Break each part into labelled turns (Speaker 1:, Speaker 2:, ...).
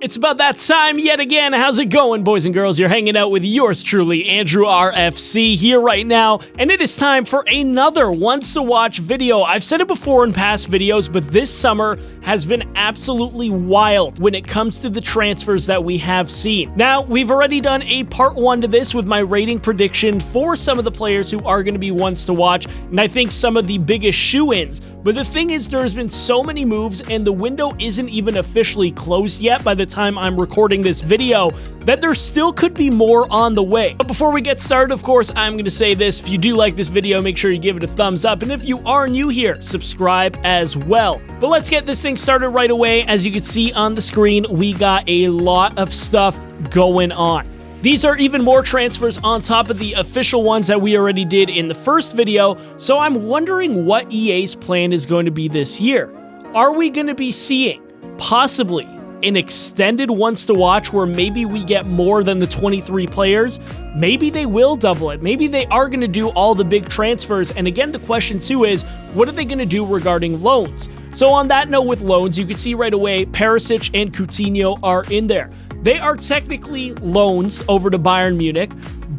Speaker 1: It's about that time yet again. How's it going, boys and girls? You're hanging out with yours truly, Andrew RFC, here right now, and it is time for another Once to Watch video. I've said it before in past videos, but this summer has been absolutely wild when it comes to the transfers that we have seen. Now, we've already done a part 1 to this with my rating prediction for some of the players who are going to be ones to watch, and I think some of the biggest shoe-ins. But the thing is, there's been so many moves, and the window isn't even officially closed yet by the time I'm recording this video, that there still could be more on the way. But before we get started, of course, I'm going to say this. If you do like this video, make sure you give it a thumbs up, and if you are new here, subscribe as well. But let's get this thing started right away. As you can see on the screen, we got a lot of stuff going on. These are even more transfers on top of the official ones that we already did in the first video, so I'm wondering what EA's plan is going to be this year. Are we going to be seeing, possibly, an extended Once to Watch where maybe we get more than the 23 players? Maybe they will double it. Maybe they are going to do all the big transfers. And again, the question too is, what are they going to do regarding loans? So on that note with loans, you can see right away, Perisic and Coutinho are in there. They are technically loans over to Bayern Munich,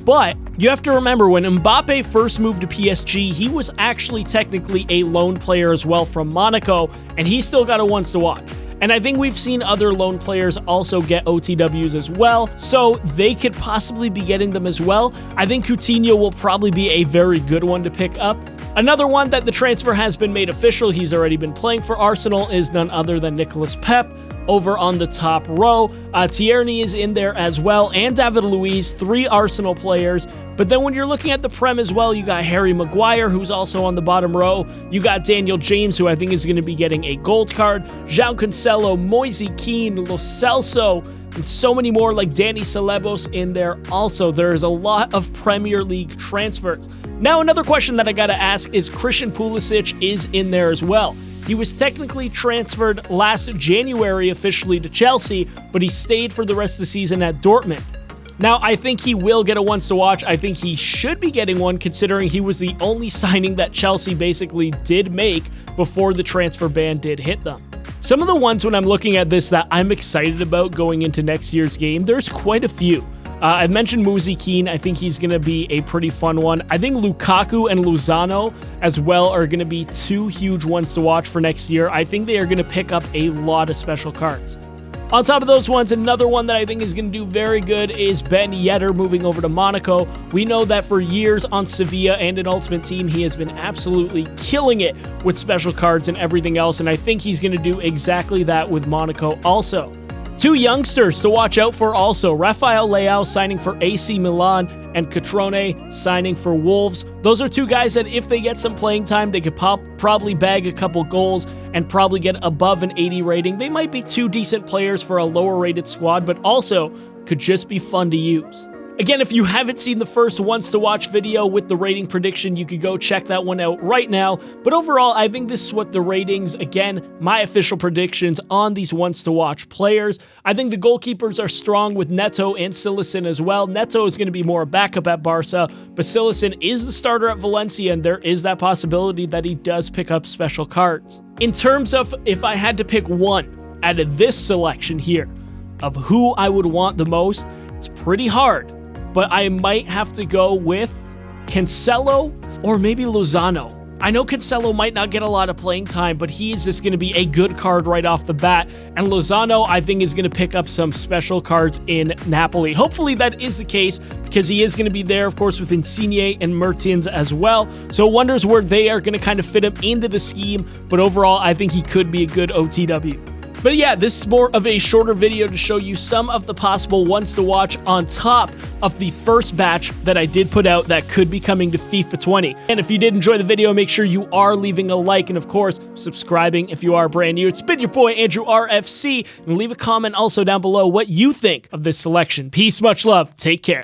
Speaker 1: but you have to remember when Mbappe first moved to PSG, he was actually technically a loan player as well from Monaco, and he still got a Once to Watch. And I think we've seen other loan players also get OTWs as well, so they could possibly be getting them as well. I think Coutinho will probably be a very good one to pick up. Another one that the transfer has been made official, he's already been playing for Arsenal, is none other than Nicolas Pep over on the top row. Tierney is in there as well, and David Luiz, 3 Arsenal players. But then when you're looking at the Prem as well, you got Harry Maguire, who's also on the bottom row. You got Daniel James, who I think is going to be getting a gold card. João Cancelo, Moise Kean, Lo Celso, and so many more like Dani Ceballos in there also. There's a lot of Premier League transfers. Now, another question that I got to ask is Christian Pulisic is in there as well. He was technically transferred last January officially to Chelsea, but he stayed for the rest of the season at Dortmund. Now, I think he will get a Once to Watch. I think he should be getting one considering he was the only signing that Chelsea basically did make before the transfer ban did hit them. Some of the ones when I'm looking at this that I'm excited about going into next year's game, there's quite a few. I've mentioned Moise Kean. I think he's going to be a pretty fun one. I think Lukaku and Lozano as well are going to be 2 huge ones to watch for next year. I think they are going to pick up a lot of special cards. On top of those ones, another one that I think is going to do very good is Ben Yedder moving over to Monaco. We know that for years on Sevilla and in Ultimate Team, he has been absolutely killing it with special cards and everything else, and I think he's going to do exactly that with Monaco also. 2 youngsters to watch out for also, Rafael Leao signing for AC Milan and Cutrone signing for Wolves. Those are 2 guys that if they get some playing time, they could probably bag a couple goals and probably get above an 80 rating. They might be 2 decent players for a lower rated squad, but also could just be fun to use. Again, if you haven't seen the first Once to Watch video with the rating prediction, you could go check that one out right now. But overall, I think this is what the ratings, again, my official predictions on these Once to Watch players. I think the goalkeepers are strong with Neto and Silicin as well. Neto is going to be more a backup at Barca, but Silicin is the starter at Valencia, and there is that possibility that he does pick up special cards. In terms of if I had to pick one out of this selection here of who I would want the most, it's pretty hard. But I might have to go with Cancelo or maybe Lozano. I know Cancelo might not get a lot of playing time, but he is just going to be a good card right off the bat. And Lozano, I think, is going to pick up some special cards in Napoli. Hopefully that is the case because he is going to be there, of course, with Insigne and Mertens as well. So wonders where they are going to kind of fit him into the scheme. But overall, I think he could be a good OTW. But yeah, this is more of a shorter video to show you some of the possible ones to watch on top of the first batch that I did put out that could be coming to FIFA 20. And if you did enjoy the video, make sure you are leaving a like and, of course, subscribing if you are brand new. It's been your boy, Andrew RFC, and leave a comment also down below what you think of this selection. Peace, much love, take care.